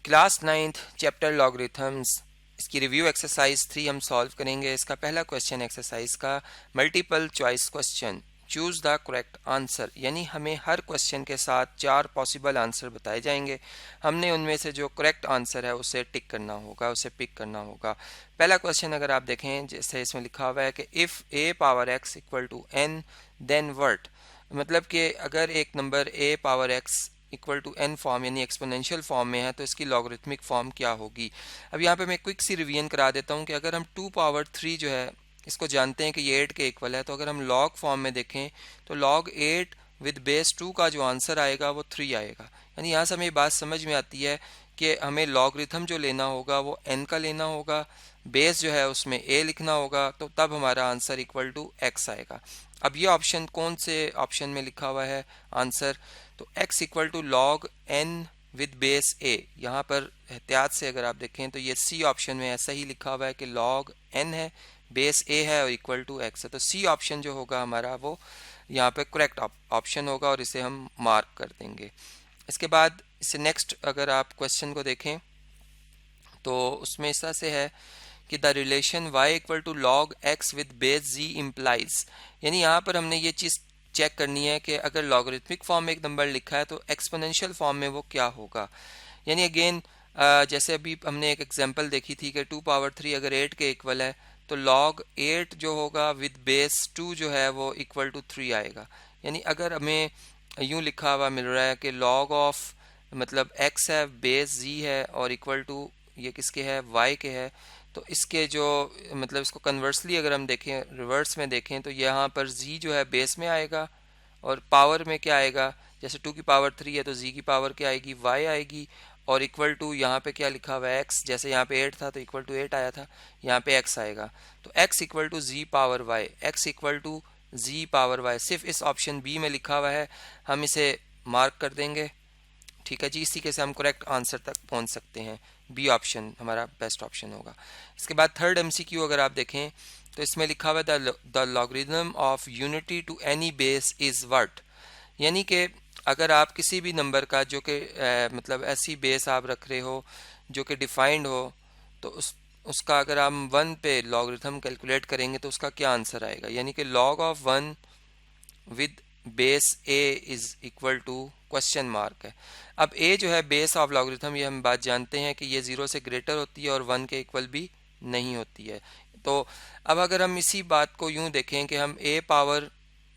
Class 9th chapter logarithms, इसकी review exercise 3 हम solve करेंगे। इसका पहला क्वेश्चन एक्सरसाइज का multiple choice question, choose the correct answer, यानी हमें हर क्वेश्चन के साथ 4 पॉसिबल आंसर बताए जाएंगे। हमने उनमें से जो करेक्ट आंसर है उसे टिक करना होगा, उसे पिक करना होगा। पहला क्वेश्चन अगर आप देखें, जैसे इसमें लिखा हुआ है कि if a power x equal to n then what, मतलब कि अगर एक number a power x equal to n form यानी एक्सपोनेंशियल फॉर्म में है तो इसकी लॉगरिथमिक फॉर्म क्या होगी। अब यहाँ पे मैं क्विक सी रिवीजन करा देता हूँ कि अगर हम 2 पावर 3 जो है इसको जानते हैं कि ये 8 के इक्वल है, तो अगर हम लॉग फॉर्म में देखें तो लॉग 8 विद बेस 2 का जो आंसर आएगा वो 3 आएगा। यानी यहाँ से हमें बात समझ में आती है कि हमें लॉगरिथम जो लेना होगा वो n का लेना होगा, बेस जो है उसमें a लिखना होगा, तो तब हमारा आंसर इक्वल टू x आएगा। अब ये ऑप्शन कौन से ऑप्शन में लिखा हुआ है आंसर, तो x equal to log n with base a, यहाँ पर एहतियात से अगर आप देखें तो ये सी ऑप्शन में ऐसा ही लिखा हुआ है कि लॉग n है, बेस a है और इक्वल टू x है। तो सी ऑप्शन जो होगा हमारा वो यहाँ पे करेक्ट ऑप्शन होगा और इसे हम मार्क कर देंगे। इसके बाद इससे नेक्स्ट अगर आप क्वेश्चन को देखें तो उसमें इस तरह से है कि the relation y equal to log x with base z implies, यानी यहाँ पर हमने ये चीज़ चेक करनी है कि अगर लॉगरिथमिक फॉर्म में एक नंबर लिखा है तो एक्सपोनेंशियल फॉर्म में वो क्या होगा। यानी अगेन जैसे अभी हमने एक एग्जांपल देखी थी कि 2 पावर 3 अगर 8 के इक्वल है तो लॉग 8 जो होगा विद बेस 2 जो है वो इक्वल टू 3 आएगा। यानी अगर हमें यूँ लिखा हुआ मिल रहा है कि लॉग ऑफ मतलब x है, बेस z है और इक्वल टू ये किसके है, y के है, तो इसके जो मतलब इसको कन्वर्सली अगर हम देखें, रिवर्स में देखें, तो यहाँ पर z जो है बेस में आएगा और पावर में क्या आएगा, जैसे 2 की पावर 3 है तो z की पावर क्या आएगी, y आएगी, और इक्वल टू यहाँ पे क्या लिखा हुआ है x, जैसे यहाँ पे 8 था तो इक्वल टू 8 आया था, यहाँ पे x आएगा, तो x equal to z power y, x equal to z power y सिर्फ इस ऑप्शन बी में लिखा हुआ है, हम इसे मार्क कर देंगे। ठीक है जी, इसी के से हम करेक्ट आंसर तक पहुंच सकते हैं, बी ऑप्शन हमारा बेस्ट ऑप्शन होगा। इसके बाद थर्ड एमसीक्यू अगर आप देखें तो इसमें लिखा हुआ है the logarithm of unity to any base is what, यानी कि अगर आप किसी भी नंबर का जो कि मतलब ऐसी बेस आप रख रहे हो जो कि डिफाइंड हो, तो उसका अगर हम 1 पे लॉगरिथम कैलकुलेट करेंगे तो उसका क्या आंसर आएगा। यानी कि log of 1 with base a is equal to question mark है। अब a जो है बेस ऑफ लॉगरिथम, ये हम बात जानते हैं कि ये 0 से ग्रेटर होती है और 1 के इक्वल भी नहीं होती है। तो अब अगर हम इसी बात को यूं देखें कि हम a पावर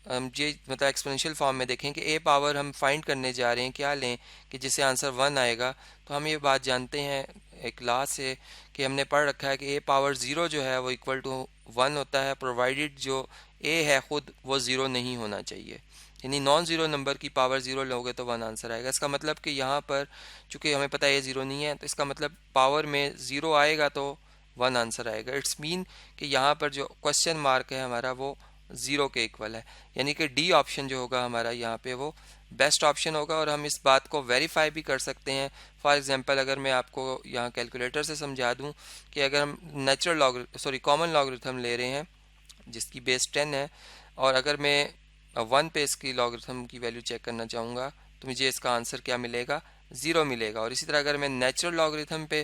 हम ये मतलब एक्सपोनेंशियल फॉर्म में देखें कि a पावर हम फाइंड करने जा रहे हैं, क्या लें कि जिससे आंसर 1 आएगा, तो हम ये बात जानते हैं एक क्लास से कि हमने पढ़ रखा है कि a पावर 0 जो है वो इक्वल टू 1 होता है, प्रोवाइडेड जो a है खुद वो 0 नहीं होना चाहिए। यानी नॉन ज़ीरो नंबर की पावर 0 लोगे तो 1 आंसर आएगा। इसका मतलब कि यहाँ पर चूंकि हमें पता है ये 0 नहीं है, तो इसका मतलब पावर में 0 आएगा तो 1 आंसर आएगा। इट्स मीन कि यहाँ पर जो क्वेश्चन मार्क है हमारा वो 0 के इक्वल है, यानी कि डी ऑप्शन जो होगा हमारा यहाँ पे वो बेस्ट ऑप्शन होगा। और हम इस बात को वेरीफाई भी कर सकते हैं। फॉर एग्जांपल अगर मैं आपको यहाँ कैलकुलेटर से समझा दूँ कि अगर हम कॉमन लॉगरिथम ले रहे हैं जिसकी बेस 10 है, और अगर मैं 1 पे इसकी लॉगरिथम की वैल्यू चेक करना चाहूँगा तो मुझे इसका आंसर क्या मिलेगा, 0 मिलेगा। और इसी तरह अगर मैं नेचुरल लॉगरिथम पे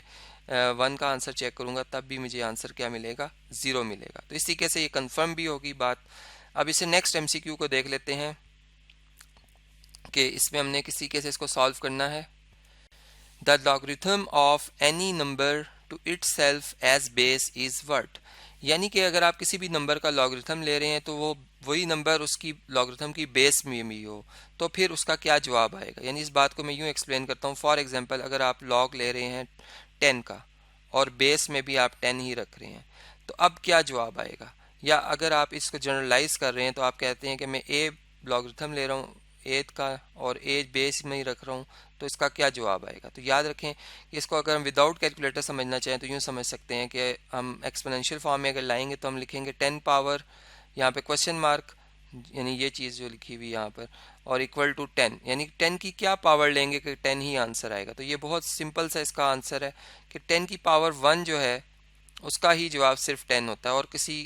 1 का आंसर चेक करूँगा तब भी मुझे आंसर क्या मिलेगा, 0 मिलेगा। तो इस तरीके से ये कंफर्म भी होगी बात। अब इसे नेक्स्ट एमसीक्यू को देख लेते हैं कि इसमें हमने किस तरीके से इसको सॉल्व करना है। The logarithm of any number to itself as base is what, यानी कि अगर आप किसी भी नंबर का लॉगरिथम ले रहे हैं तो वो वही नंबर उसकी लॉगरिथम की बेस में भी हो, तो फिर उसका क्या जवाब आएगा। यानी इस बात को मैं यूँ एक्सप्लेन करता हूँ। फॉर एग्जांपल अगर आप लॉग ले रहे हैं 10 का और बेस में भी आप 10 ही रख रहे हैं, तो अब क्या जवाब आएगा। या अगर आप इसको जनरलाइज कर रहे हैं तो आप कहते हैं कि मैं ए लॉगरिथम ले रहा हूँ 8 का और ए बेस में ही रख रहा हूँ, तो इसका क्या जवाब आएगा। तो याद रखें कि इसको अगर हम विदाउट कैलकुलेटर समझना चाहें तो यूँ समझ सकते हैं कि हम एक्सपोनेंशियल फॉर्म में अगर लाएंगे तो हम लिखेंगे 10 पावर यहाँ पे क्वेश्चन मार्क, यानी ये चीज़ जो लिखी हुई यहाँ पर, और इक्वल टू 10, यानी 10 की क्या पावर लेंगे कि 10 ही आंसर आएगा। तो ये बहुत सिंपल सा इसका आंसर है कि 10 की पावर 1 जो है उसका ही जवाब सिर्फ 10 होता है और किसी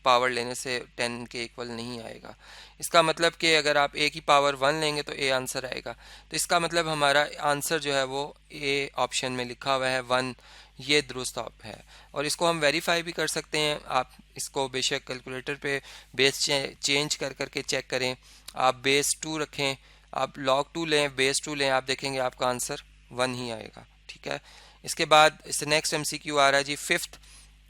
पावर लेने से 10 के इक्वल नहीं आएगा। इसका मतलब कि अगर आप a की पावर 1 लेंगे तो a आंसर आएगा। तो इसका मतलब हमारा आंसर जो है वो a ऑप्शन में लिखा हुआ है 1, ये दुरुस्त है। और इसको हम वेरीफाई भी कर सकते हैं। आप इसको बेशक कैलकुलेटर पे बेस चेंज कर करके चेक करें। आप बेस 2 रखें, आप log 2 लें, बेस 2 लें, आप देखेंगे आपका आंसर 1 ही आएगा। ठीक है। इसके बाद इस नेक्स्ट MCQ आ रहा है जी 5th।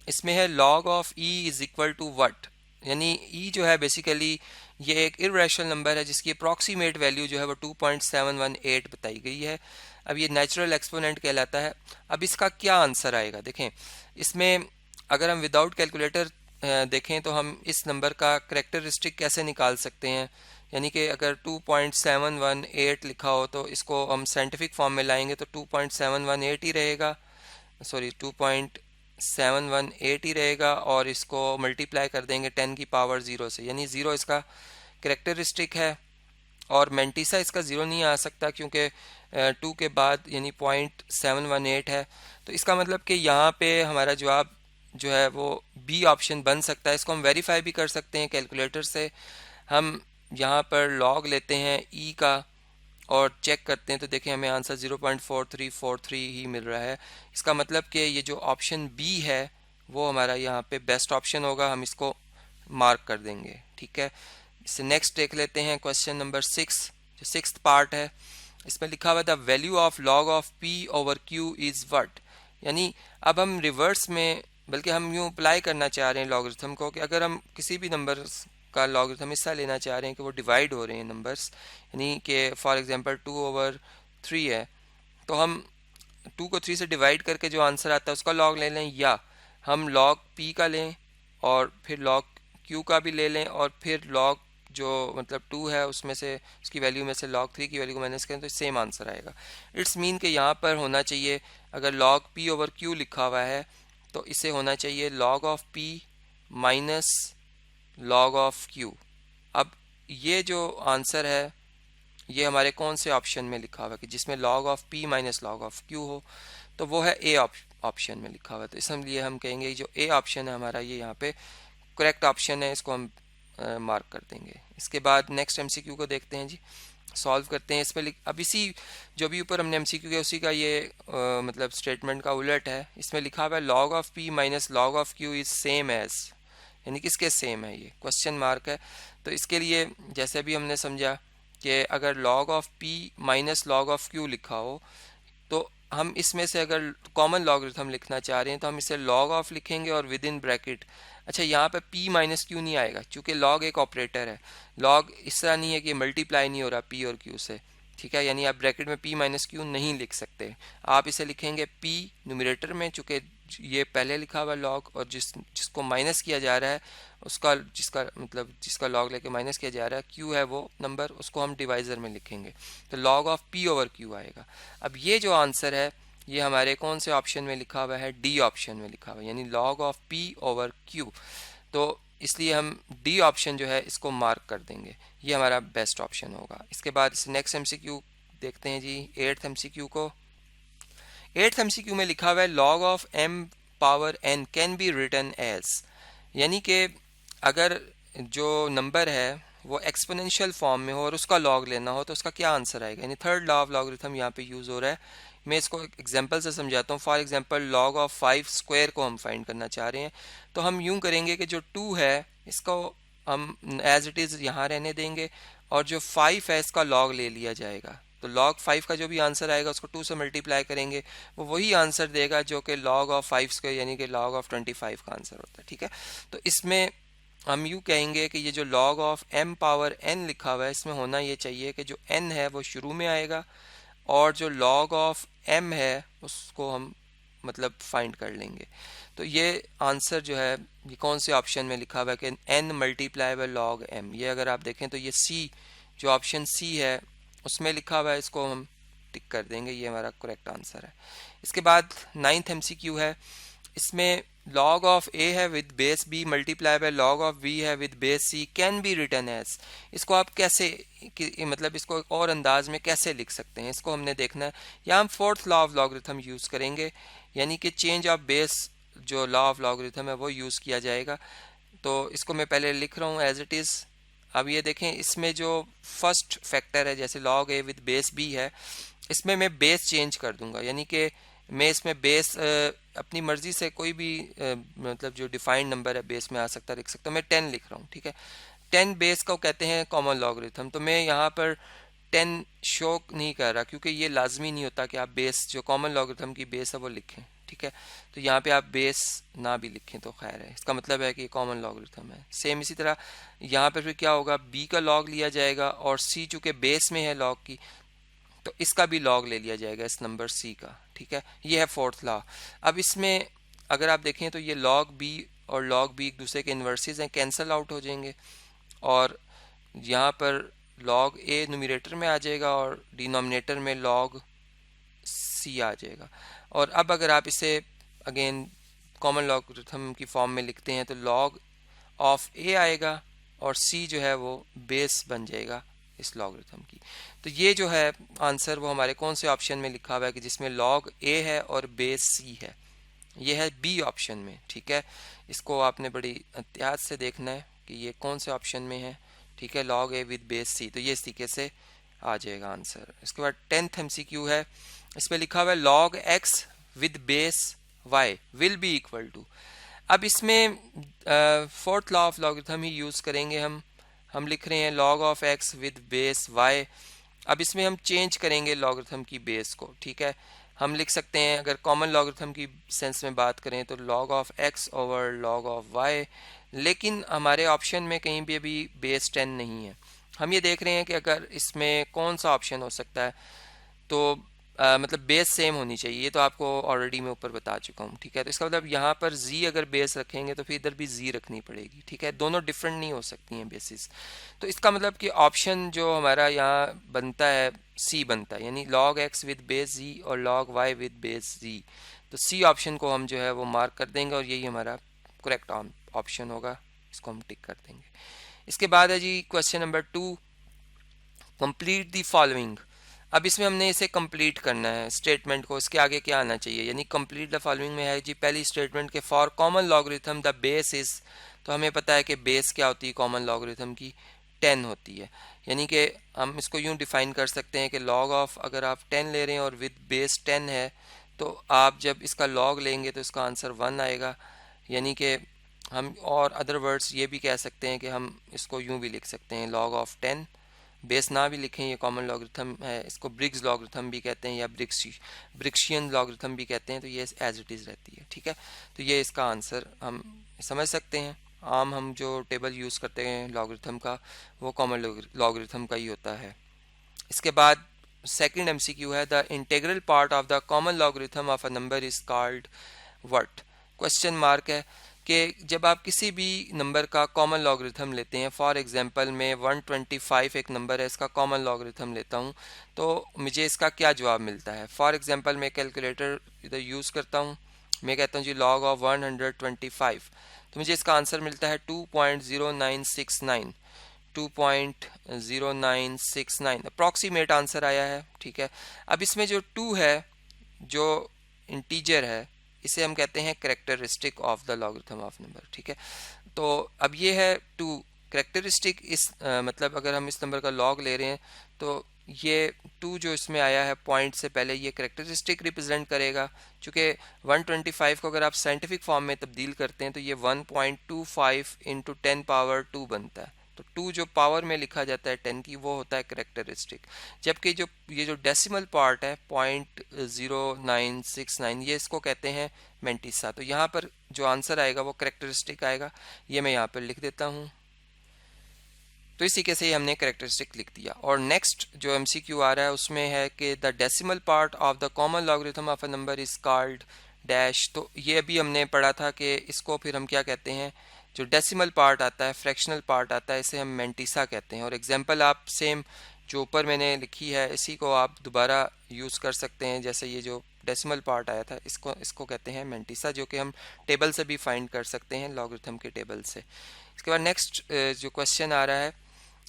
इसमें है log of e is equal to what, यानी e जो है बेसिकली ये एक इरेशनल नंबर है जिसकी अप्रॉक्सीमेट वैल्यू जो है वो 2.718 बताई गई है। अब ये नेचुरल एक्सपोनेंट कहलाता है। अब इसका क्या आंसर आएगा देखें। इसमें अगर हम विदाउट कैलकुलेटर देखें तो हम इस नंबर का करेक्टरिस्टिक कैसे निकाल सकते हैं, यानी कि अगर 2.718 लिखा हो तो इसको हम साइंटिफिक फॉर्म में लाएंगे तो 2.718 ही रहेगा, सॉरी 2.718 ही रहेगा, और इसको मल्टीप्लाई कर देंगे 10 की पावर 0 से, यानी 0 इसका करेक्टरिस्टिक है। और मेंटिसा इसका 0 नहीं आ सकता क्योंकि 2 के बाद यानी 0.718 है। तो इसका मतलब कि यहाँ पे हमारा जवाब जो है वो बी ऑप्शन बन सकता है। इसको हम वेरीफाई भी कर सकते हैं कैलकुलेटर से। हम यहाँ पर लॉग लेते हैं ई का और चेक करते हैं तो देखें हमें आंसर 0.4343 ही मिल रहा है। इसका मतलब कि ये जो ऑप्शन बी है वो हमारा यहाँ पे बेस्ट ऑप्शन होगा, हम इसको मार्क कर देंगे। ठीक है। इससे नेक्स्ट देख लेते हैं क्वेश्चन नंबर 6, जो 6th पार्ट है। इसमें लिखा हुआ the value of log of p over q is what, यानी अब हम रिवर्स में, बल्कि हम यूँ अप्लाई करना चाह रहे हैं लॉगरिथम को कि अगर हम किसी भी नंबर का लॉगरिथम हिस्सा लेना चाह रहे हैं कि वो डिवाइड हो रहे हैं नंबर्स, यानी कि फॉर एग्जांपल 2/3 है, तो हम 2 को 3 से डिवाइड करके जो आंसर आता है उसका लॉग ले लें, या हम लॉग p का लें और फिर लॉग q का भी ले लें और फिर लॉग जो मतलब 2 है उसमें से उसकी वैल्यू में से log 3 की वैल्यू को माइनस करें तो सेम आंसर आएगा। इट्स मीन कि यहाँ पर होना चाहिए, अगर log p ओवर q लिखा हुआ है तो इसे होना चाहिए log of p minus log of q। अब ये जो आंसर है ये हमारे कौन से ऑप्शन में लिखा हुआ है कि जिसमें log of p minus log of q हो, तो वो है ए ऑप्शन में लिखा हुआ है। तो इसलिए हम कहेंगे जो ए ऑप्शन है हमारा ये यहाँ पे करेक्ट ऑप्शन है, इसको हम मार्क कर देंगे। इसके बाद नेक्स्ट MCQ को देखते हैं जी, सॉल्व करते हैं। इसमें अब इसी जो भी ऊपर हमने MCQ किया उसी का ये मतलब स्टेटमेंट का उलट है। इसमें लिखा हुआ है log of p minus log of q is same as, यानी किसके सेम है, ये क्वेश्चन मार्क है। तो इसके लिए जैसे भी हमने समझा कि अगर log of p minus log of q लिखा हो तो हम इसमें से अगर कॉमन लॉगरिथम लिखना चाह रहे हैं तो हम इसे log ऑफ लिखेंगे और विद इन ब्रैकेट। अच्छा, यहाँ पे p माइनस क्यू नहीं आएगा क्योंकि log एक ऑपरेटर है। log इस तरह नहीं है कि मल्टीप्लाई नहीं हो रहा p और q से, ठीक है, यानी आप ब्रैकेट में p माइनस क्यू नहीं लिख सकते। आप इसे लिखेंगे p न्यूमरेटर में, चूँकि ये पहले लिखा हुआ log, और जिसको माइनस किया जा रहा है उसका जिसका log लेके माइनस किया जा रहा है q है वो नंबर, उसको हम डिवाइज़र में लिखेंगे तो log of p over q आएगा। अब ये जो आंसर है ये हमारे कौन से ऑप्शन में लिखा हुआ है, डी ऑप्शन में लिखा हुआ है, यानी log of p over q। तो इसलिए हम डी ऑप्शन जो है इसको मार्क कर देंगे, ये हमारा बेस्ट ऑप्शन होगा। इसके बाद नेक्स्ट MCQ देखते हैं जी 8th MCQ को। 8th MCQ में लिखा हुआ है log of m power n can be written as, यानी कि अगर जो नंबर है वो एक्सपोनेंशियल फॉर्म में हो और उसका लॉग लेना हो तो उसका क्या आंसर आएगा, यानी थर्ड लॉ ऑफ लॉगरिथम यहाँ पे यूज़ हो रहा है। मैं इसको एग्जांपल से समझाता हूँ। For example log of 5 square को हम फाइंड करना चाह रहे हैं तो हम यूँ करेंगे कि जो 2 है इसको हम एज इट इज़ यहाँ रहने देंगे और जो 5 है इसका लॉग ले लिया जाएगा। तो log 5 का जो भी आंसर आएगा उसको 2 से मल्टीप्लाई करेंगे, वो वही आंसर देगा जो कि log ऑफ 5 स्क्वायर यानी कि log ऑफ 25 का आंसर होता है। ठीक है, तो इसमें हम यूँ कहेंगे कि ये जो log of m power n लिखा हुआ है इसमें होना ये चाहिए कि जो n है वो शुरू में आएगा और जो log ऑफ m है उसको हम मतलब फाइंड कर लेंगे। तो ये आंसर जो है ये कौन से ऑप्शन में लिखा हुआ है कि n multiply by log m, ये अगर आप देखें तो ये C जो ऑप्शन C है उसमें लिखा हुआ है, इसको हम टिक कर देंगे, ये हमारा करेक्ट आंसर है। इसके बाद 9th MCQ है। इसमें log ऑफ a है with base b multiply by log of b है with base c can be written as. इसको आप कैसे मतलब इसको एक और अंदाज में कैसे लिख सकते हैं, इसको हमने देखना है। यहाँ हम 4th law of logarithm use करेंगे, यानी कि चेंज ऑफ बेस जो लॉ ऑफ लॉगरिथम है वो यूज़ किया जाएगा। तो इसको मैं पहले लिख रहा हूँ एज इट इज़। अब ये देखें, इसमें जो फर्स्ट फैक्टर है जैसे log a with base b है, इसमें मैं बेस चेंज कर दूंगा, यानी कि मैं इसमें बेस अपनी मर्जी से कोई भी मतलब जो डिफाइंड नंबर है बेस में आ सकता लिख सकता हूँ। मैं 10 लिख रहा हूँ, ठीक है। 10 बेस को कहते हैं कॉमन लॉगरिथम। तो मैं यहाँ पर 10 शो नहीं कर रहा क्योंकि ये लाजमी नहीं होता कि आप बेस जो कॉमन लॉगरिथम की बेस है वो लिखें, ठीक है। तो यहाँ पे आप बेस ना भी लिखें तो खैर है, इसका मतलब है कि ये कॉमन लॉगरिथम है। सेम इसी तरह यहाँ पर फिर क्या होगा, b का लॉग लिया जाएगा और c चूँकि बेस में है लॉग की, तो इसका भी लॉग ले लिया जाएगा इस नंबर c का, ठीक है। ये है फोर्थ लॉ। अब इसमें अगर आप देखें तो ये log b और log b एक दूसरे के इन्वर्सेस हैं, कैंसल आउट हो जाएंगे और यहाँ पर log a न्यूमरेटर में आ जाएगा और डिनोमिनेटर में log c आ जाएगा। और अब अगर आप इसे अगेन कॉमन लॉगरिथम की फॉर्म में लिखते हैं तो log ऑफ a आएगा और c जो है वो बेस बन जाएगा इस लॉगरिथम की। तो ये जो है आंसर वो हमारे कौन से ऑप्शन में लिखा हुआ है कि जिसमें log a है और बेस c है, ये है बी ऑप्शन में, ठीक है। इसको आपने बड़ी एहतियात से देखना है कि ये कौन से ऑप्शन में है, ठीक है। log a with base c, तो ये इस तरीके से आ जाएगा आंसर। इसके बाद 10th MCQ है, इसमें लिखा हुआ है log x with base y will be equal to. अब इसमें फोर्थ लॉ ऑफ लॉगरिथम ही यूज़ करेंगे हम लिख रहे हैं log of x with base y। अब इसमें हम चेंज करेंगे लॉगरिथम की बेस को, ठीक है। हम लिख सकते हैं अगर कॉमन लॉगरिथम की सेंस में बात करें तो log of x over log of y, लेकिन हमारे ऑप्शन में कहीं भी अभी बेस 10 नहीं है। हम ये देख रहे हैं कि अगर इसमें कौन सा ऑप्शन हो सकता है, तो मतलब बेस सेम होनी चाहिए, ये तो आपको ऑलरेडी मैं ऊपर बता चुका हूँ, ठीक है। तो इसका मतलब यहाँ पर z अगर बेस रखेंगे तो फिर इधर भी z रखनी पड़ेगी, ठीक है। दोनों डिफरेंट नहीं हो सकती हैं बेसिस। तो इसका मतलब कि ऑप्शन जो हमारा यहाँ बनता है c बनता है, यानी log x with base z और log y with base z। तो c ऑप्शन को हम जो है वो मार्क कर देंगे और यही हमारा करेक्ट ऑप्शन होगा, इसको हम टिक कर देंगे। इसके बाद है जी question number 2, complete the following. अब इसमें हमने इसे कंप्लीट करना है स्टेटमेंट को, इसके आगे क्या आना चाहिए, यानी कंप्लीट द फॉलोइंग में है जी पहली स्टेटमेंट के for common logarithm the base is, तो हमें पता है कि बेस क्या होती है कॉमन लॉगरिथम की, 10 होती है। यानी कि हम इसको यूं डिफाइन कर सकते हैं कि log ऑफ अगर आप 10 ले रहे हैं और विद बेस 10 है तो आप जब इसका log लेंगे तो इसका आंसर 1 आएगा। यानी कि हम और अदर वर्ड्स ये भी कह सकते हैं कि हम इसको यूं भी लिख सकते हैं log ऑफ 10, बेस ना भी लिखें, ये कॉमन लॉगरिथम है, इसको ब्रिग्स लॉगरिथम भी कहते हैं या ब्रिक्शियन लॉगरिथम भी कहते हैं, तो ये एज इट इज़ रहती है, ठीक है। तो ये इसका आंसर हम समझ सकते हैं। आम हम जो टेबल यूज़ करते हैं लॉगरिथम का वो कॉमन लॉगरिथम का ही होता है। इसके बाद सेकंड MCQ है, the integral part of the common logarithm of a number is called what. Question mark है कि जब आप किसी भी नंबर का कॉमन लॉगरिथम लेते हैं, फॉर एग्जांपल में 125 एक नंबर है, इसका कॉमन लॉगरिथम लेता हूं तो मुझे इसका क्या जवाब मिलता है। फॉर एग्जांपल मैं कैलकुलेटर इधर यूज़ करता हूं, मैं कहता हूं जी log ऑफ 125, तो मुझे इसका आंसर मिलता है 2.0969, 2.0969 अप्रॉक्सीमेट आंसर आया है, ठीक है। अब इसमें जो 2 है जो इंटीजर है, इसे हम कहते हैं characteristic of the logarithm of number, ठीक है। तो अब ये है 2 करेक्टरिस्टिक, इस मतलब अगर हम इस नंबर का लॉग ले रहे हैं तो ये 2 जो इसमें आया है पॉइंट से पहले ये करेक्टरिस्टिक रिप्रेजेंट करेगा। चूँकि 125 को अगर आप साइंटिफिक फॉर्म में तब्दील करते हैं तो ये 1.25 इंटू 10 पावर 2 बनता है। तो 2 जो पावर में लिखा जाता है 10 की वो होता है करेक्टरिस्टिक, जबकि जो ये जो डेसिमल पार्ट है 0.0969 ये इसको कहते हैं मेंटिसा। तो यहाँ पर जो आंसर आएगा वो करेक्टरिस्टिक आएगा, ये मैं यहाँ पर लिख देता हूँ। तो इसी के से हमने करेक्टरिस्टिक लिख दिया। और नेक्स्ट जो MCQ आ रहा है उसमें है कि the decimal part of the common logarithm of a number is called dash. तो ये अभी हमने पढ़ा था कि इसको फिर हम क्या कहते हैं, जो डेसिमल पार्ट आता है, फ्रैक्शनल पार्ट आता है, इसे हम मेंटिसा कहते हैं। और एग्जांपल आप सेम जो ऊपर मैंने लिखी है इसी को आप दोबारा यूज़ कर सकते हैं। जैसे ये जो डेसिमल पार्ट आया था इसको कहते हैं मेंटिसा, जो कि हम टेबल से भी फाइंड कर सकते हैं, लॉगरिथम के टेबल से। इसके बाद नेक्स्ट जो क्वेश्चन आ रहा है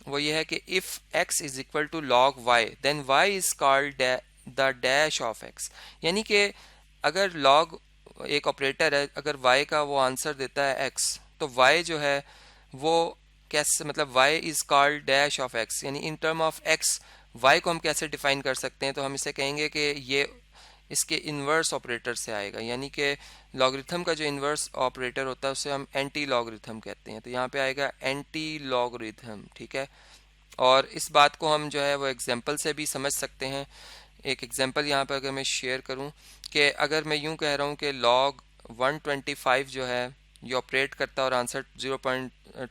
वो ये है कि if x is equal to log y then y is called the dash of x। यानी कि अगर log एक ऑपरेटर है, अगर y का वो आंसर देता है x तो y जो है वो कैसे, मतलब y is called dash of x, यानी in term of x y को हम कैसे डिफाइन कर सकते हैं, तो हम इसे कहेंगे कि ये इसके इन्वर्स ऑपरेटर से आएगा, यानी कि लॉगरिथम का जो इन्वर्स ऑपरेटर होता है उसे हम एंटी लॉगरिथम कहते हैं। तो यहाँ पे आएगा एंटी लॉगरिथम, ठीक है। और इस बात को हम जो है वो एग्जांपल से भी समझ सकते हैं। एक एग्जांपल यहाँ पर अगर मैं शेयर करूँ कि अगर मैं यूँ कह रहा हूँ कि लॉग 125 जो है ये ऑपरेट करता है और आंसर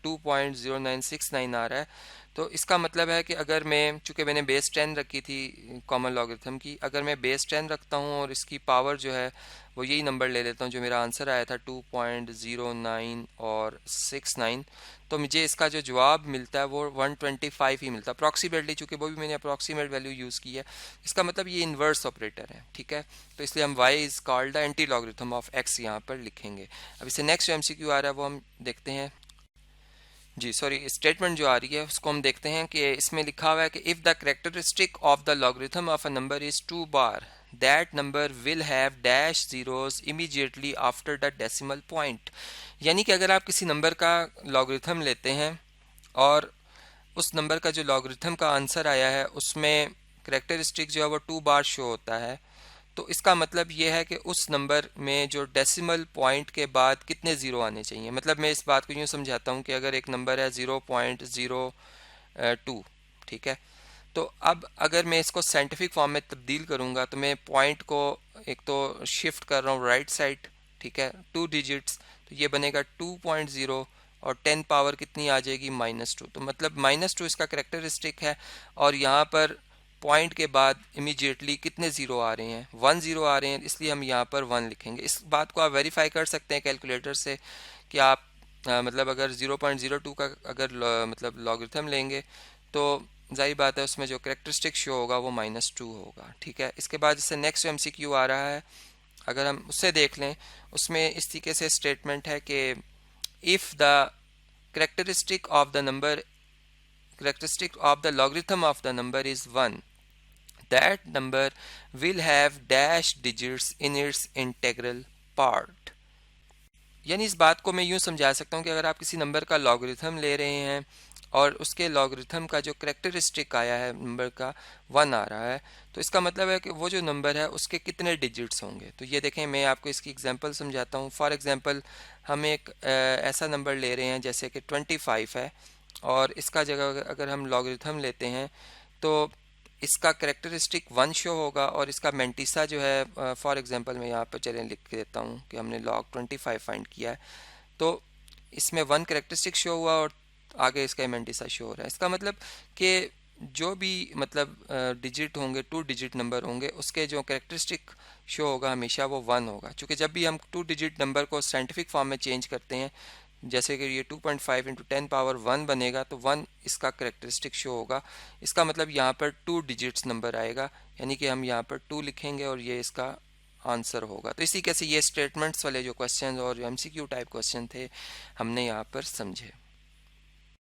2.0969 आ रहा है, तो इसका मतलब है कि अगर मैं, चूँकि मैंने बेस 10 रखी थी कॉमन लॉगरिथम की, अगर मैं बेस 10 रखता हूँ और इसकी पावर जो है वो यही नंबर ले लेता हूँ जो मेरा आंसर आया था 2.09 और 69, तो मुझे इसका जो जवाब मिलता है वो 125 ही मिलता है अप्रॉक्सीमेटली, चूँकि वो भी मैंने अप्रॉक्सीमेट वैल्यू यूज़ की है। इसका मतलब ये इन्वर्स ऑपरेटर है, ठीक है। तो इसलिए हम y is called the anti logarithm of x यहाँ पर लिखेंगे। अब इससे नेक्स्ट जो MCQ आ रहा है वो हम देखते हैं। जी सॉरी, स्टेटमेंट जो आ रही है उसको हम देखते हैं कि इसमें लिखा हुआ है कि if the characteristic of the logarithm of a number is 2 bar, that number will have dash zeros immediately after the decimal point. यानी कि अगर आप किसी नंबर का लॉगरिथम लेते हैं और उस नंबर का जो लॉगरिथम का आंसर आया है उसमें करेक्टरिस्टिक जो है वो 2 बार शो होता है, तो इसका मतलब ये है कि उस नंबर में जो डेसिमल पॉइंट के बाद कितने ज़ीरो आने चाहिए। मतलब मैं इस बात को यूँ समझाता हूँ कि अगर एक नंबर है 0.02, ठीक है, तो अब अगर मैं इसको साइंटिफिक फॉर्म में तब्दील करूँगा तो मैं पॉइंट को एक तो शिफ्ट कर रहा हूँ राइट साइड, ठीक है, 2 डिजिट्स, तो ये बनेगा 2.0 और 10 पावर कितनी आ जाएगी -2, तो मतलब -2 इसका करेक्टरिस्टिक है। और यहाँ पर पॉइंट के बाद इमीडिएटली कितने ज़ीरो आ रहे हैं, 1 ज़ीरो आ रहे हैं, इसलिए हम यहाँ पर 1 लिखेंगे। इस बात को आप वेरीफाई कर सकते हैं कैलकुलेटर से कि आप मतलब अगर 0.02 का अगर मतलब लॉगरिथम लेंगे तो जाहिर बात है उसमें जो करेक्टरिस्टिक शो होगा वो -2 होगा, ठीक है। इसके बाद इससे नेक्स्ट MCQ आ रहा है, अगर हम उससे देख लें, उसमें इस तरीके से स्टेटमेंट है कि if the characteristic of the number characteristic of the logarithm of the number is 1, that number will have dash digits in its integral part। यानी इस बात को मैं यूँ समझा सकता हूँ कि अगर आप किसी नंबर का लॉगरिथम ले रहे हैं और उसके लॉगरिथम का जो करेक्टरिस्टिक आया है नंबर का 1 आ रहा है, तो इसका मतलब है कि वो जो नंबर है उसके कितने डिजिट्स होंगे। तो ये देखें, मैं आपको इसकी एग्जांपल समझाता हूँ। फॉर एग्जांपल हम एक ऐसा नंबर ले रहे हैं जैसे कि 25 है और इसका जगह अगर हम लॉगरिथम लेते हैं तो इसका करेक्टरिस्टिक 1 शो होगा और इसका मेंटिसा जो है, फॉर एग्जांपल मैं यहाँ पर चलें लिख के देता हूँ कि हमने log 25 फाइंड किया है, तो इसमें 1 करेक्टरिस्टिक शो हुआ और आगे इसका मेंटिसा शो हो रहा है। इसका मतलब कि जो भी मतलब डिजिट होंगे, 2 डिजिट नंबर होंगे, उसके जो करेक्टरिस्टिक शो होगा हमेशा वो 1 होगा। क्योंकि जब भी हम 2 डिजिट नंबर को साइंटिफिक फॉर्म में चेंज करते हैं, जैसे कि ये 2.5 इंटू 10 पावर 1 बनेगा, तो 1 इसका करेक्टरिस्टिक शो होगा। इसका मतलब यहाँ पर 2 डिजिट्स नंबर आएगा, यानी कि हम यहाँ पर 2 लिखेंगे और ये इसका आंसर होगा। तो इसी कैसे ये स्टेटमेंट्स वाले जो क्वेश्चन और MCQ टाइप क्वेश्चन थे हमने यहाँ पर समझे।